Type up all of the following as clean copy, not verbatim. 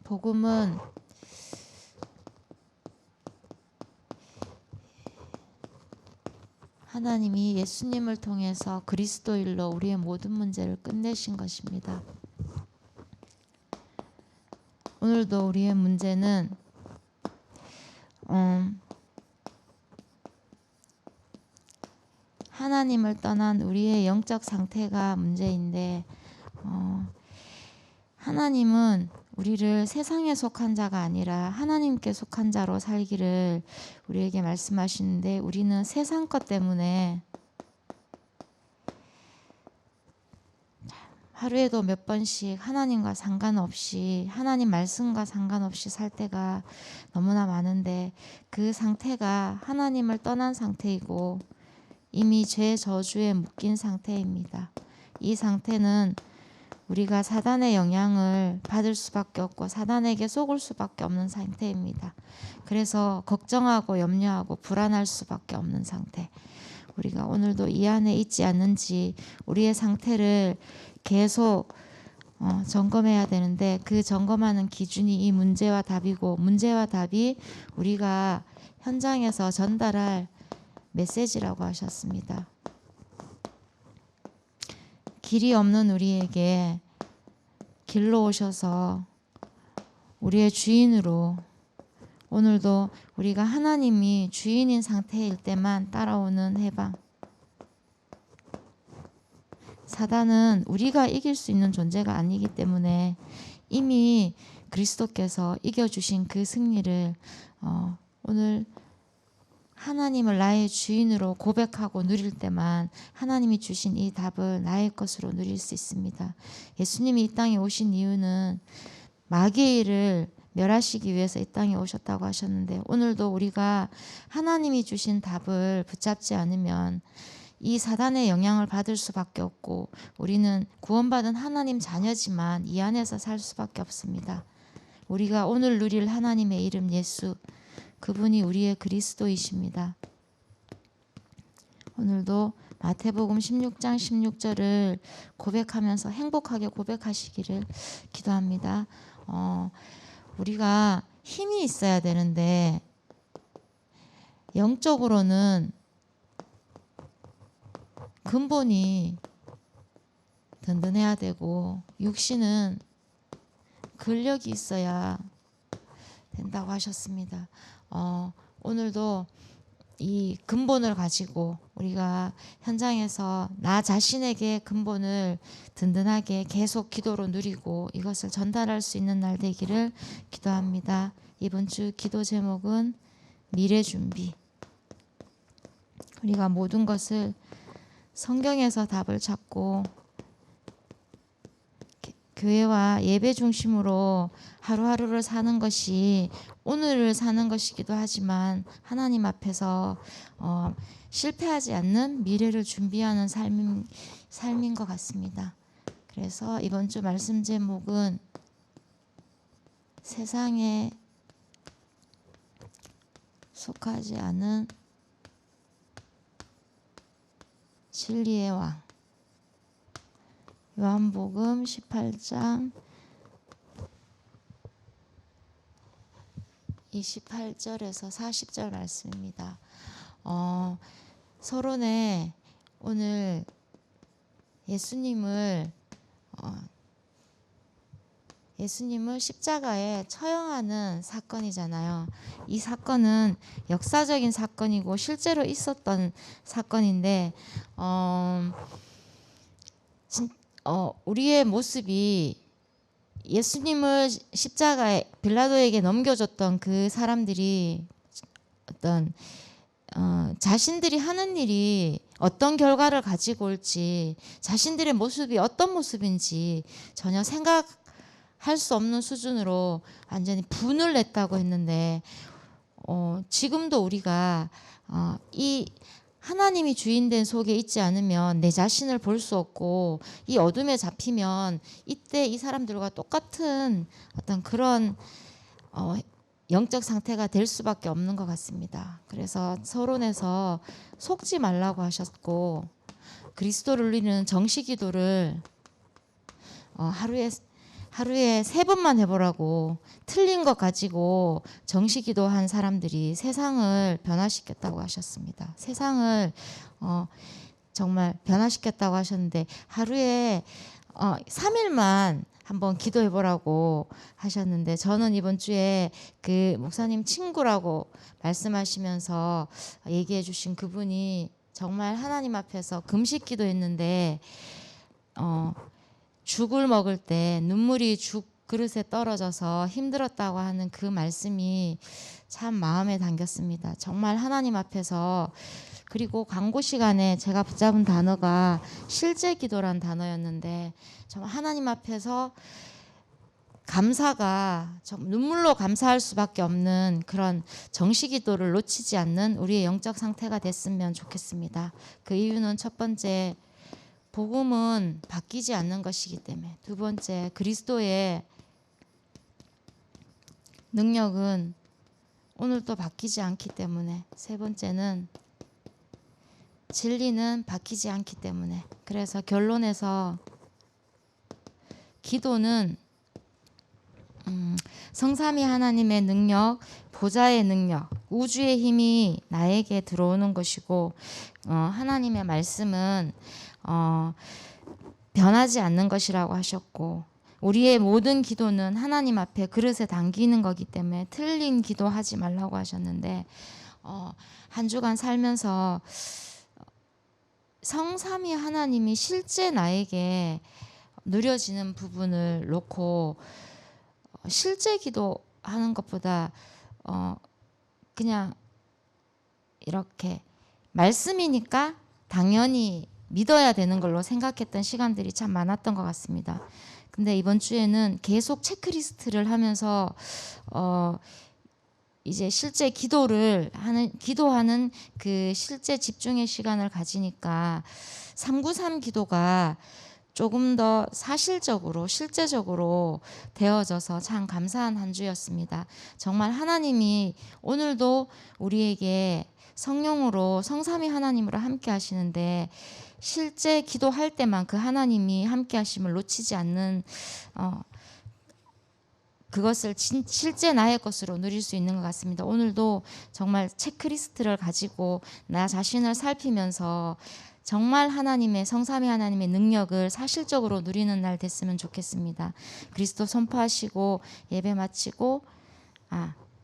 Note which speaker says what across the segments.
Speaker 1: 복음은 하나님이 예수님을 통해서 그리스도인로 우리의 모든 문제를 끝내신 것입니다. 오늘도 우리의 문제는 하나님을 떠난 우리의 영적 상태가 문제인데, 하나님은 우리를 세상에 속한 자가 아니라 하나님께 속한 자로 살기를 우리에게 말씀하시는데, 우리는 세상 것 때문에 하루에도 몇 번씩 하나님과 상관없이, 하나님 말씀과 상관없이 살 때가 너무나 많은데, 그 상태가 하나님을 떠난 상태이고 이미 죄 저주에 묶인 상태입니다. 이 상태는 우리가 사단의 영향을 받을 수밖에 없고 사단에게 속을 수밖에 없는 상태입니다. 그래서 걱정하고 염려하고 불안할 수밖에 없는 상태. 우리가 오늘도 이 안에 있지 않는지 우리의 상태를 계속 점검해야 되는데, 그 점검하는 기준이 이 문제와 답이고, 문제와 답이 우리가 현장에서 전달할 메시지라고 하셨습니다. 길이 없는 우리에게 길로 오셔서 우리의 주인으로, 오늘도 우리가 하나님이 주인인 상태일 때만 따라오는 해방. 사단은 우리가 이길 수 있는 존재가 아니기 때문에 이미 그리스도께서 이겨주신 그 승리를 오늘 하나님을 나의 주인으로 고백하고 누릴 때만 하나님이 주신 이 답을 나의 것으로 누릴 수 있습니다. 예수님이 이 땅에 오신 이유는 마귀의 일을 멸하시기 위해서 이 땅에 오셨다고 하셨는데, 오늘도 우리가 하나님이 주신 답을 붙잡지 않으면 이 사단의 영향을 받을 수밖에 없고, 우리는 구원받은 하나님 자녀지만 이 안에서 살 수밖에 없습니다. 우리가 오늘 누릴 하나님의 이름 예수, 그분이 우리의 그리스도이십니다. 오늘도 마태복음 16장 16절을 고백하면서 행복하게 고백하시기를 기도합니다. 우리가 힘이 있어야 되는데 영적으로는 근본이 든든해야 되고, 육신은 근력이 있어야 된다고 하셨습니다. 오늘도 이 근본을 가지고 우리가 현장에서 나 자신에게 근본을 든든하게 계속 기도로 누리고 이것을 전달할 수 있는 날 되기를 기도합니다. 이번 주 기도 제목은 미래 준비. 우리가 모든 것을 성경에서 답을 찾고 교회와 예배 중심으로 하루하루를 사는 것이 오늘을 사는 것이기도 하지만, 하나님 앞에서 실패하지 않는 미래를 준비하는 삶인 것 같습니다. 그래서 이번 주 말씀 제목은 세상에 속하지 않은 진리의 왕, 요한복음 18장 28절에서 40절 말씀입니다. 서론에 오늘 예수님을 십자가에 처형하는 사건이잖아요. 이 사건은 역사적인 사건이고 실제로 있었던 사건인데, 우리의 모습이 예수님을 십자가에 빌라도에게 넘겨줬던 그 사람들이 어떤 자신들이 하는 일이 어떤 결과를 가지고 올지, 자신들의 모습이 어떤 모습인지 전혀 생각할 수 없는 수준으로 완전히 분을 냈다고 했는데, 지금도 우리가 이 하나님이 주인된 속에 있지 않으면 내 자신을 볼 수 없고, 이 어둠에 잡히면 이때 이 사람들과 똑같은 어떤 그런 영적 상태가 될 수밖에 없는 것 같습니다. 그래서 서론에서 속지 말라고 하셨고, 그리스도를 누리는 정시기도를 하루에 하루에 3번만 해보라고 틀린 것 가지고 정시기도한 사람들이 세상을 변화시켰다고 하셨습니다. 세상을 정말 변화시켰다고 하셨는데 하루에 3일만 한번 기도해보라고 하셨는데 저는 이번 주에 그 목사님 친구라고 말씀하시면서 얘기해 주신 그분이 정말 하나님 앞에서 금식 기도했는데 죽을 먹을 때 눈물이 죽 그릇에 떨어져서 힘들었다고 하는 그 말씀이 참 마음에 담겼습니다. 정말 하나님 앞에서. 그리고 광고 시간에 제가 붙잡은 단어가 실제 기도란 단어였는데 정말 하나님 앞에서 감사가 눈물로 감사할 수밖에 없는 그런 정시 기도를 놓치지 않는 우리의 영적 상태가 됐으면 좋겠습니다. 그 이유는 첫 번째, 복음은 바뀌지 않는 것이기 때문에. 두 번째, 그리스도의 능력은 오늘도 바뀌지 않기 때문에. 세 번째는 진리는 바뀌지 않기 때문에. 그래서 결론에서 기도는 성삼위 하나님의 능력, 보좌의 능력, 우주의 힘이 나에게 들어오는 것이고 하나님의 말씀은 변하지 않는 것이라고 하셨고 우리의 모든 기도는 하나님 앞에 그릇에 담기는 거기 때문에 틀린 기도하지 말라고 하셨는데 한 주간 살면서 성삼위 하나님이 실제 나에게 누려지는 부분을 놓고 실제 기도하는 것보다 그냥 이렇게 말씀이니까 당연히 믿어야 되는 걸로 생각했던 시간들이 참 많았던 것 같습니다. 근데 이번 주에는 계속 체크리스트를 하면서 이제 실제 기도하는 그 실제 집중의 시간을 가지니까 393 기도가 조금 더 사실적으로 실제적으로 되어져서 참 감사한 한 주였습니다. 정말 하나님이 오늘도 우리에게 성령으로 성삼위 하나님으로 함께 하시는데 실제 기도할 때만 그 하나님이 함께 하심을 놓치지 않는 그것을 실제 나의 것으로 누릴 수 있는 것 같습니다. 오늘도 정말 체크리스트를 가지고 나 자신을 살피면서 정말 하나님의 성삼위 하나님의 능력을 사실적으로 누리는 날 됐으면 좋겠습니다. 그리스도 선포하시고 예배 마치고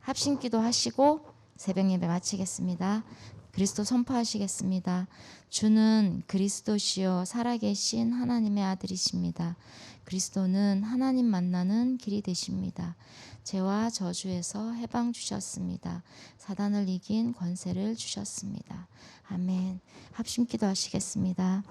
Speaker 1: 합심기도 하시고 새벽 예배 마치겠습니다. 그리스도 선포하시겠습니다. 주는 그리스도시요 살아계신 하나님의 아들이십니다. 그리스도는 하나님 만나는 길이 되십니다. 죄와 저주에서 해방 주셨습니다. 사단을 이긴 권세를 주셨습니다. 아멘. 합심기도 하시겠습니다.